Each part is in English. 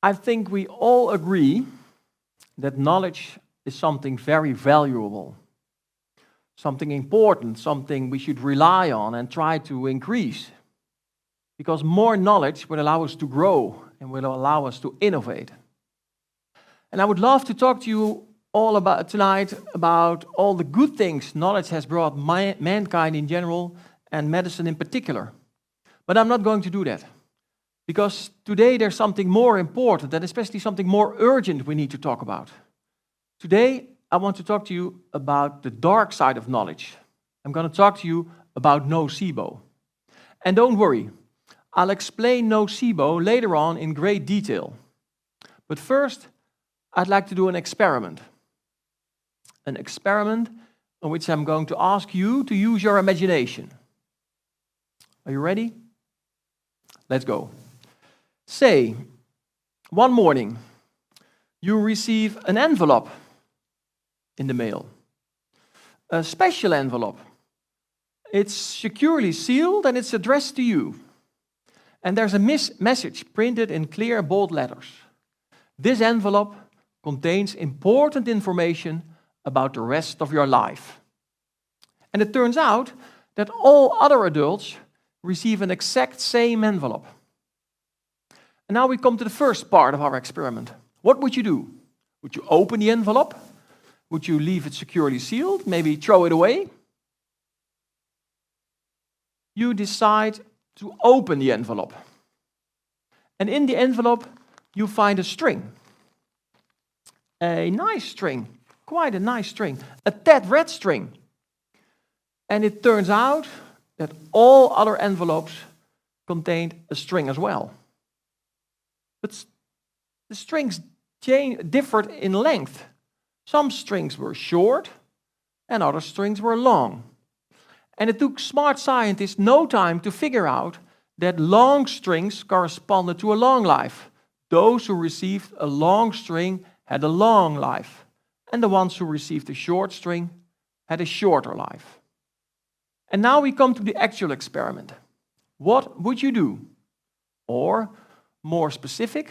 I think we all agree that knowledge is something very valuable, something important, something we should rely on and try to increase. Because more knowledge will allow us to grow and will allow us to innovate. And I would love to talk to you all about tonight about all the good things knowledge has brought mankind in general and medicine in particular. But I'm not going to do that. Because today there's something more important and especially something more urgent we need to talk about. Today I want to talk to you about the dark side of knowledge. I'm going to talk to you about nocebo. And don't worry, I'll explain nocebo later on in great detail. But first, I'd like to do an experiment. An experiment in which I'm going to ask you to use your imagination. Are you ready? Let's go. Say, one morning, you receive an envelope in the mail. A special envelope. It's securely sealed and it's addressed to you. And there's a message printed in clear, bold letters. This envelope contains important information about the rest of your life. And it turns out that all other adults receive an exact same envelope. And now we come to the first part of our experiment. What would you do? Would you open the envelope? Would you leave it securely sealed? Maybe throw it away? You decide to open the envelope. And in the envelope, you find a string. A nice string, quite a nice string, a tad red string. And it turns out that all other envelopes contained a string as well. But the strings differed in length. Some strings were short and other strings were long. And it took smart scientists no time to figure out that long strings corresponded to a long life. Those who received a long string had a long life, and the ones who received a short string had a shorter life. And now we come to the actual experiment. What would you do? Or, more specific,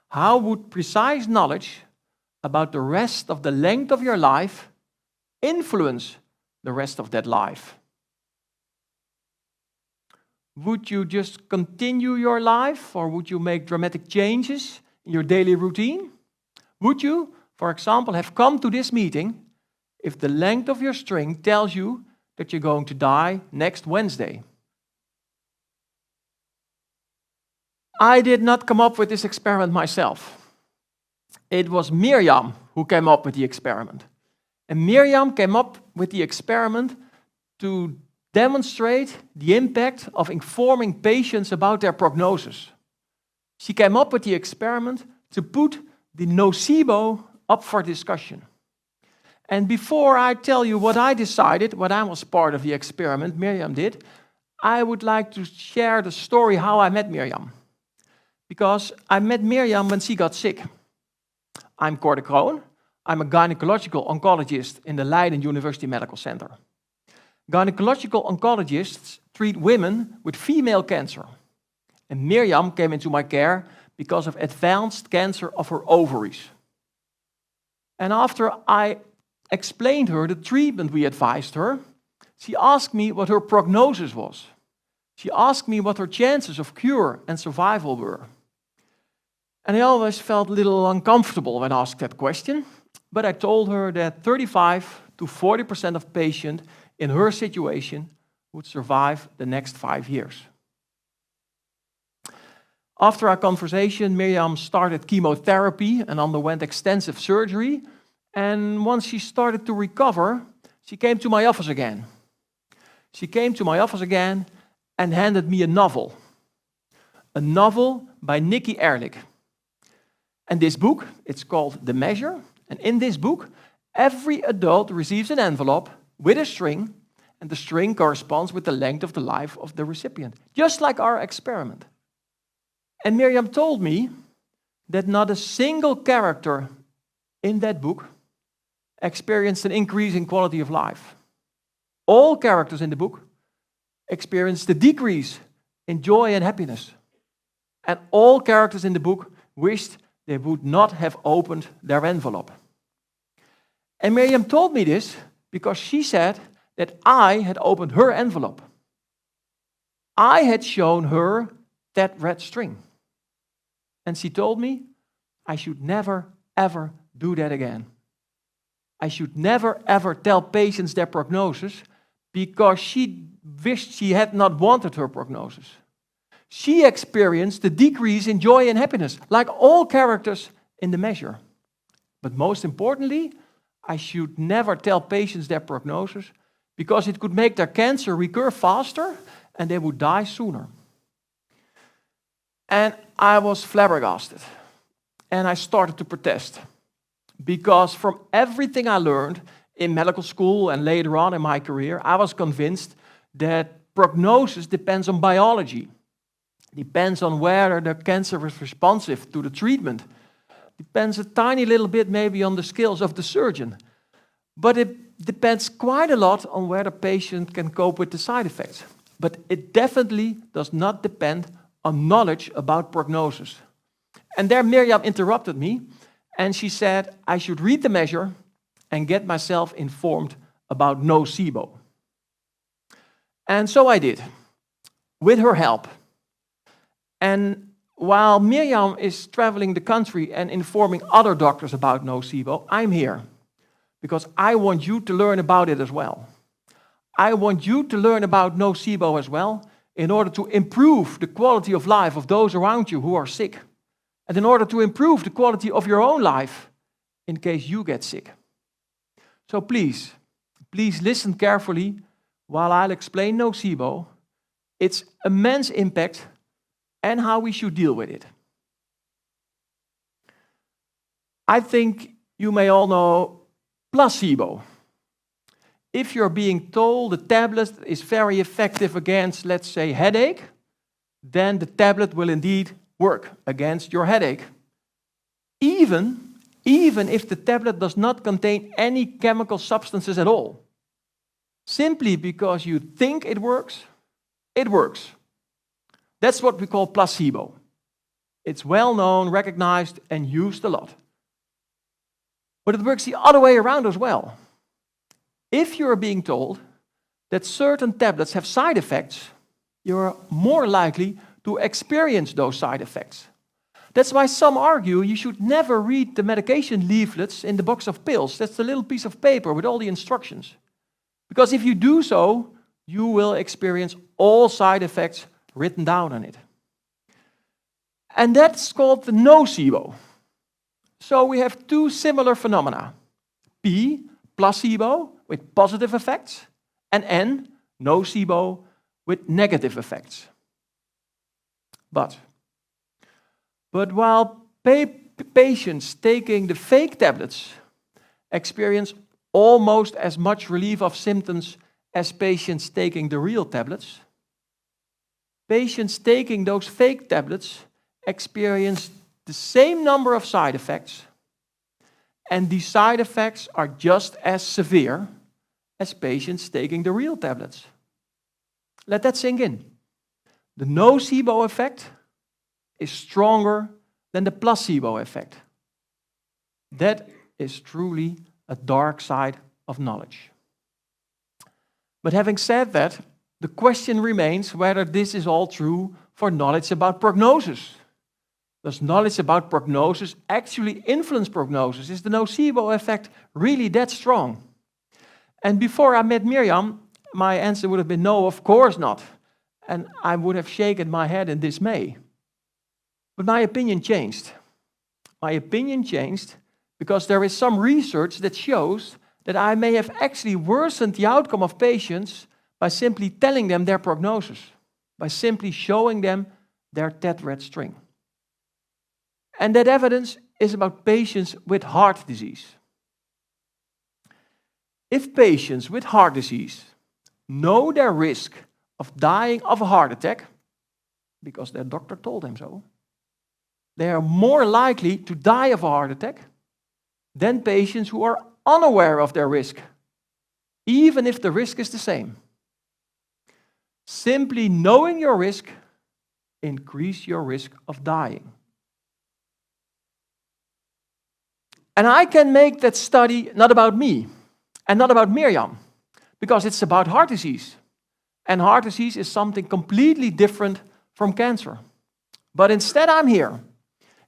how would precise knowledge about the rest of the length of your life influence the rest of that life? Would you just continue your life, or would you make dramatic changes in your daily routine? Would you, for example, have come to this meeting if the length of your string tells you that you're going to die next Wednesday? I did not come up with this experiment myself. It was Miriam who came up with the experiment. And Miriam came up with the experiment to demonstrate the impact of informing patients about their prognosis. She came up with the experiment to put the nocebo up for discussion. And before I tell you what I decided, when I was part of the experiment, Miriam did, I would like to share the story how I met Miriam. Because I met Miriam when she got sick. I'm Cor de Kroon. I'm a gynecological oncologist in the Leiden University Medical Center. Gynecological oncologists treat women with female cancer. And Miriam came into my care because of advanced cancer of her ovaries. And after I explained her the treatment we advised her, she asked me what her prognosis was. She asked me what her chances of cure and survival were. And I always felt a little uncomfortable when asked that question, but I told her that 35 to 40% of patients in her situation would survive the next 5 years. After our conversation, Miriam started chemotherapy and underwent extensive surgery. And once she started to recover, she came to my office again. She came to my office again and handed me a novel by Nikki Ehrlich. And this book, it's called The Measure. And in this book, every adult receives an envelope with a string, and the string corresponds with the length of the life of the recipient, just like our experiment. And Miriam told me that not a single character in that book experienced an increase in quality of life. All characters in the book experienced a decrease in joy and happiness. And all characters in the book wished they would not have opened their envelope. And Miriam told me this because she said that I had opened her envelope. I had shown her that red string. And she told me I should never, ever do that again. I should never, ever tell patients their prognosis because she wished she had not wanted her prognosis. She experienced the decrease in joy and happiness, like all characters in the measure. But most importantly, I should never tell patients their prognosis because it could make their cancer recur faster and they would die sooner. And I was flabbergasted. And I started to protest. Because from everything I learned in medical school and later on in my career, I was convinced that prognosis depends on biology. Depends on whether the cancer is responsive to the treatment. Depends a tiny little bit maybe on the skills of the surgeon. But it depends quite a lot on whether the patient can cope with the side effects. But it definitely does not depend on knowledge about prognosis. And there Miriam interrupted me, and she said I should read the measure and get myself informed about nocebo. And so I did, with her help. And while Miriam is traveling the country and informing other doctors about nocebo, I'm here because I want you to learn about it as well. I want you to learn about nocebo as well in order to improve the quality of life of those around you who are sick, and in order to improve the quality of your own life in case you get sick. So please listen carefully while I'll explain nocebo, its immense impact, and how we should deal with it. I think you may all know placebo. If you're being told the tablet is very effective against, let's say, headache, then the tablet will indeed work against your headache. Even if the tablet does not contain any chemical substances at all. Simply because you think it works, it works. That's what we call placebo. It's well known, recognized, and used a lot. But it works the other way around as well. If you're being told that certain tablets have side effects, you're more likely to experience those side effects. That's why some argue you should never read the medication leaflets in the box of pills. That's the little piece of paper with all the instructions. Because if you do so, you will experience all side effects written down on it. And that's called the nocebo. So we have two similar phenomena. P, placebo, with positive effects, and N, nocebo, with negative effects. But while patients taking the fake tablets experience almost as much relief of symptoms as patients taking the real tablets, patients taking those fake tablets experience the same number of side effects, and these side effects are just as severe as patients taking the real tablets. Let that sink in. The nocebo effect is stronger than the placebo effect. That is truly a dark side of knowledge. But having said that, the question remains whether this is all true for knowledge about prognosis. Does knowledge about prognosis actually influence prognosis? Is the nocebo effect really that strong? And before I met Miriam, my answer would have been no, of course not. And I would have shaken my head in dismay. But my opinion changed. My opinion changed because there is some research that shows that I may have actually worsened the outcome of patients by simply telling them their prognosis, by simply showing them their TED red string. And that evidence is about patients with heart disease. If patients with heart disease know their risk of dying of a heart attack, because their doctor told them so, they are more likely to die of a heart attack than patients who are unaware of their risk, even if the risk is the same. Simply knowing your risk increases your risk of dying. And I can make that study not about me and not about Miriam, because it's about heart disease. And heart disease is something completely different from cancer. But instead I'm here,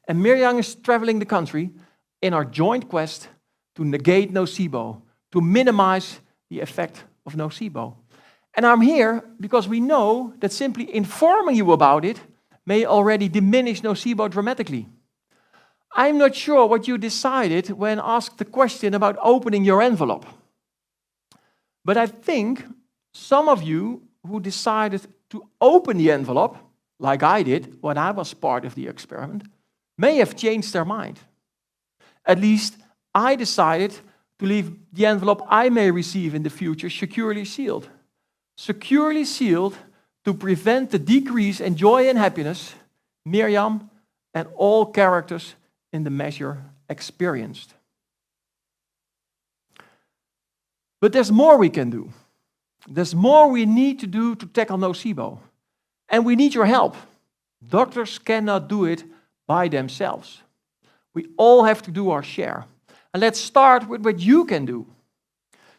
and Miriam is traveling the country in our joint quest to negate nocebo, to minimize the effect of nocebo. And I'm here because we know that simply informing you about it may already diminish nocebo dramatically. I'm not sure what you decided when asked the question about opening your envelope. But I think some of you who decided to open the envelope, like I did when I was part of the experiment, may have changed their mind. At least I decided to leave the envelope I may receive in the future securely sealed. Securely sealed to prevent the decrease in joy and happiness Miriam and all characters in the measure experienced. But there's more we can do. There's more we need to do to tackle nocebo. And we need your help. Doctors cannot do it by themselves. We all have to do our share. And let's start with what you can do.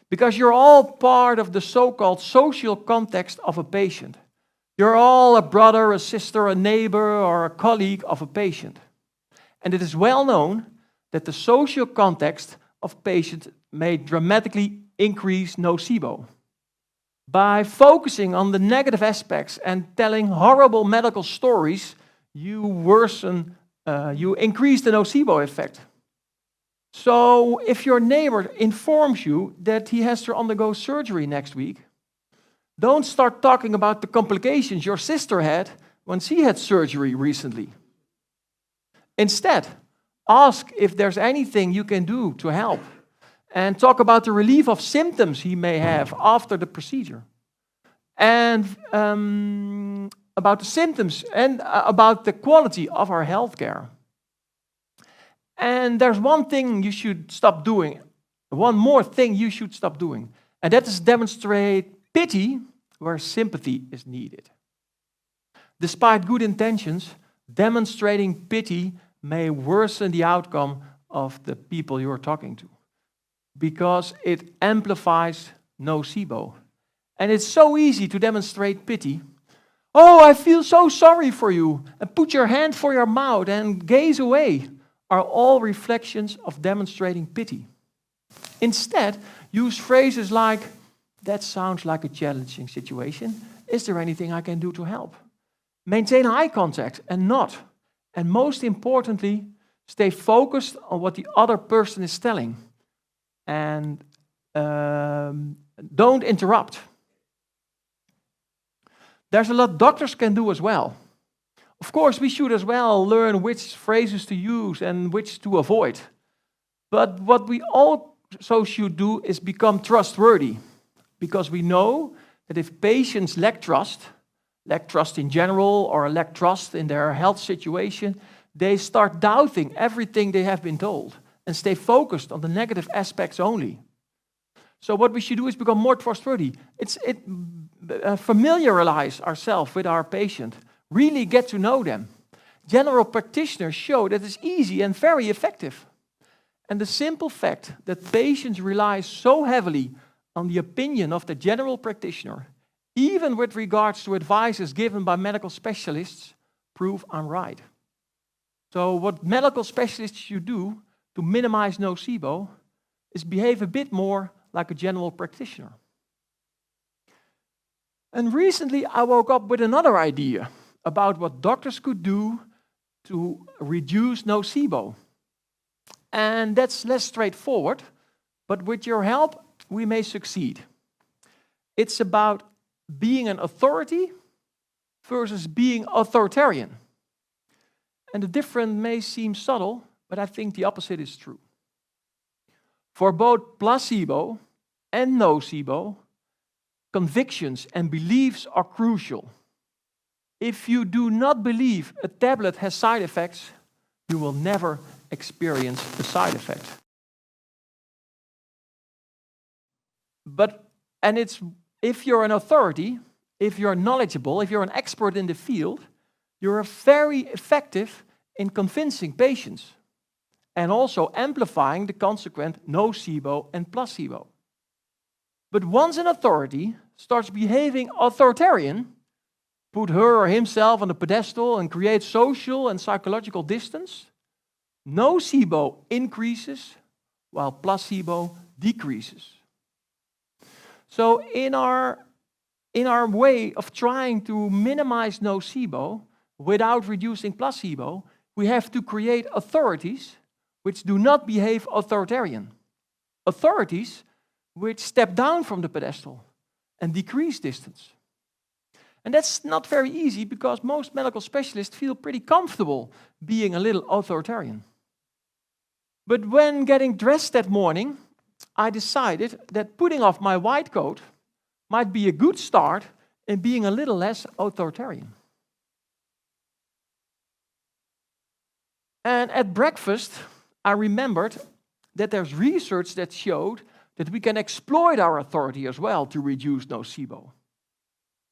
Because you're all part of the so-called social context of a patient. You're all a brother, a sister, a neighbor, or a colleague of a patient. And it is well known that the social context of patients may dramatically increase nocebo. By focusing on the negative aspects and telling horrible medical stories, you increase the nocebo effect. So if your neighbor informs you that he has to undergo surgery next week, don't start talking about the complications your sister had when she had surgery recently. Instead, ask if there's anything you can do to help, and talk about the relief of symptoms he may have after the procedure, and about the symptoms and about the quality of our healthcare. And there's one thing you should stop doing, one more thing you should stop doing, and that is demonstrate pity where sympathy is needed. Despite good intentions, demonstrating pity may worsen the outcome of the people you're talking to, because it amplifies nocebo. And it's so easy to demonstrate pity. Oh, I feel so sorry for you, and put your hand for your mouth and gaze away, are all reflections of demonstrating pity. Instead, use phrases like, that sounds like a challenging situation. Is there anything I can do to help? Maintain eye contact and nod. And most importantly, stay focused on what the other person is telling. And don't interrupt. There's a lot doctors can do as well. Of course, we should as well learn which phrases to use and which to avoid. But what we also should do is become trustworthy. Because we know that if patients lack trust in general or lack trust in their health situation, they start doubting everything they have been told and stay focused on the negative aspects only. So what we should do is become more trustworthy. Familiarize ourselves with our patient. Really get to know them. General practitioners show that it's easy and very effective. And the simple fact that patients rely so heavily on the opinion of the general practitioner, even with regards to advices given by medical specialists, prove I'm right. So what medical specialists should do to minimize nocebo is behave a bit more like a general practitioner. And recently I woke up with another idea about what doctors could do to reduce nocebo. And that's less straightforward, but with your help, we may succeed. It's about being an authority versus being authoritarian. And the difference may seem subtle, but I think the opposite is true. For both placebo and nocebo, convictions and beliefs are crucial. If you do not believe a tablet has side effects, you will never experience a side effect. If you're an authority, if you're knowledgeable, if you're an expert in the field, you're very effective in convincing patients. and also amplifying the consequent nocebo and placebo. But once an authority starts behaving authoritarian, put her or himself on the pedestal and create social and psychological distance, nocebo increases while placebo decreases. So in our way of trying to minimize nocebo without reducing placebo, we have to create authorities which do not behave authoritarian. Authorities which step down from the pedestal and decrease distance. And that's not very easy because most medical specialists feel pretty comfortable being a little authoritarian. But when getting dressed that morning, I decided that putting off my white coat might be a good start in being a little less authoritarian. And at breakfast, I remembered that there's research that showed that we can exploit our authority as well to reduce nocebo.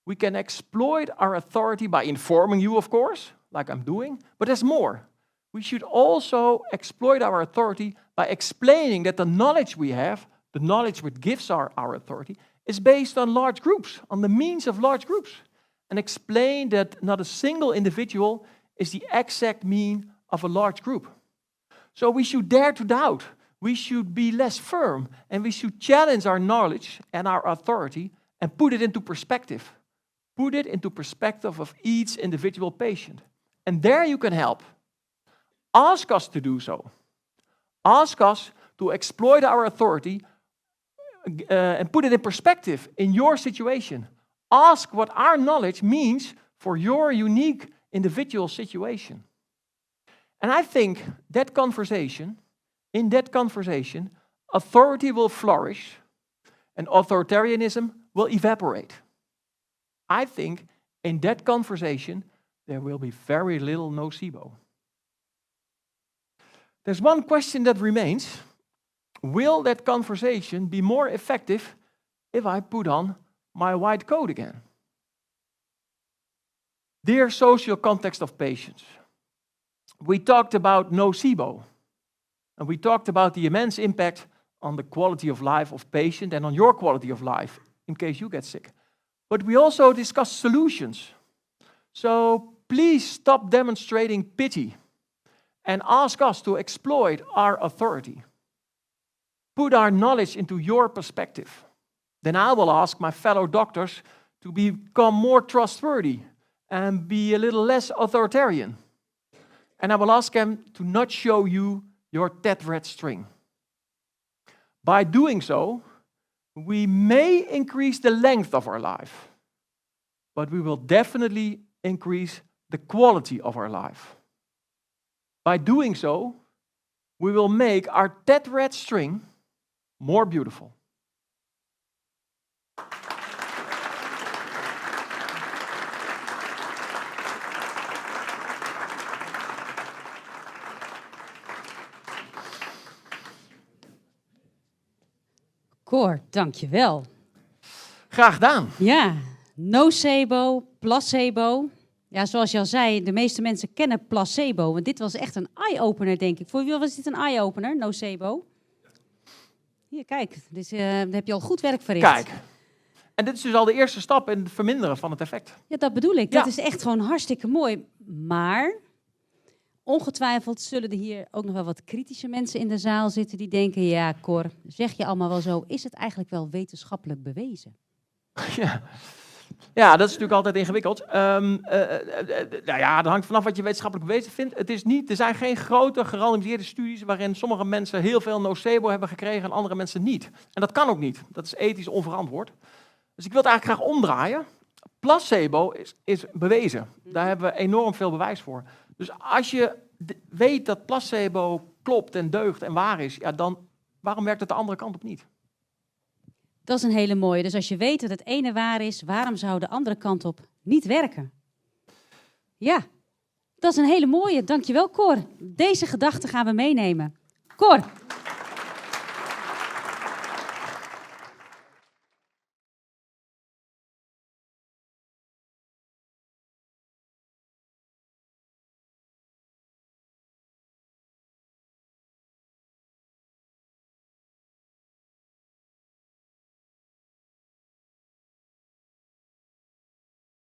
We can exploit our authority by informing you, of course, like I'm doing, but there's more. We should also exploit our authority by explaining that the knowledge we have, the knowledge which gives our authority, is based on large groups, on the means of large groups, and explain that not a single individual is the exact mean of a large group. So we should dare to doubt, we should be less firm, and we should challenge our knowledge and our authority and put it into perspective. Put it into perspective of each individual patient. And there you can help. Ask us to do so. Ask us to exploit our authority and put it in perspective in your situation. Ask what our knowledge means for your unique individual situation. And I think that conversation, in that conversation, authority will flourish and authoritarianism will evaporate. I think in that conversation there will be very little nocebo. There's one question that remains. Will that conversation be more effective if I put on my white coat again? Dear social context of patients, we talked about nocebo, and we talked about the immense impact on the quality of life of patient and on your quality of life in case you get sick. But we also discussed solutions. So please stop demonstrating pity and ask us to exploit our authority. Put our knowledge into your perspective. Then I will ask my fellow doctors to become more trustworthy and be a little less authoritarian. And I will ask them to not show you your TED string. By doing so, we may increase the length of our life, but we will definitely increase the quality of our life. By doing so, we will make our TED string more beautiful. Cor, dankjewel. Graag gedaan. Ja, nocebo, placebo. Ja, zoals je al zei, de meeste mensen kennen placebo. Want dit was echt een eye-opener, denk ik. Voor wie was dit een eye-opener, nocebo? Hier, kijk. Dus, daar heb je al goed werk verricht. Kijk. En dit is dus al de eerste stap in het verminderen van het effect. Ja, dat bedoel ik. Ja. Dat is echt gewoon hartstikke mooi. Maar ongetwijfeld zullen er hier ook nog wel wat kritische mensen in de zaal zitten die denken, ja, Cor, zeg je allemaal wel zo, is het eigenlijk wel wetenschappelijk bewezen? Ja, dat is natuurlijk altijd ingewikkeld. Nou ja, dat hangt vanaf wat je wetenschappelijk bewezen vindt. Het is niet, er zijn geen grote gerandomiseerde studies waarin sommige mensen heel veel nocebo hebben gekregen en andere mensen niet. En dat kan ook niet. Dat is ethisch onverantwoord. Dus ik wil het eigenlijk graag omdraaien. Placebo is bewezen. Daar hebben we enorm veel bewijs voor. Dus als je weet dat placebo klopt en deugt en waar is, ja, dan waarom werkt het de andere kant op niet? Dat is een hele mooie. Dus als je weet dat het ene waar is, waarom zou de andere kant op niet werken? Ja, dat is een hele mooie. Dankjewel, Cor. Deze gedachte gaan we meenemen. Cor.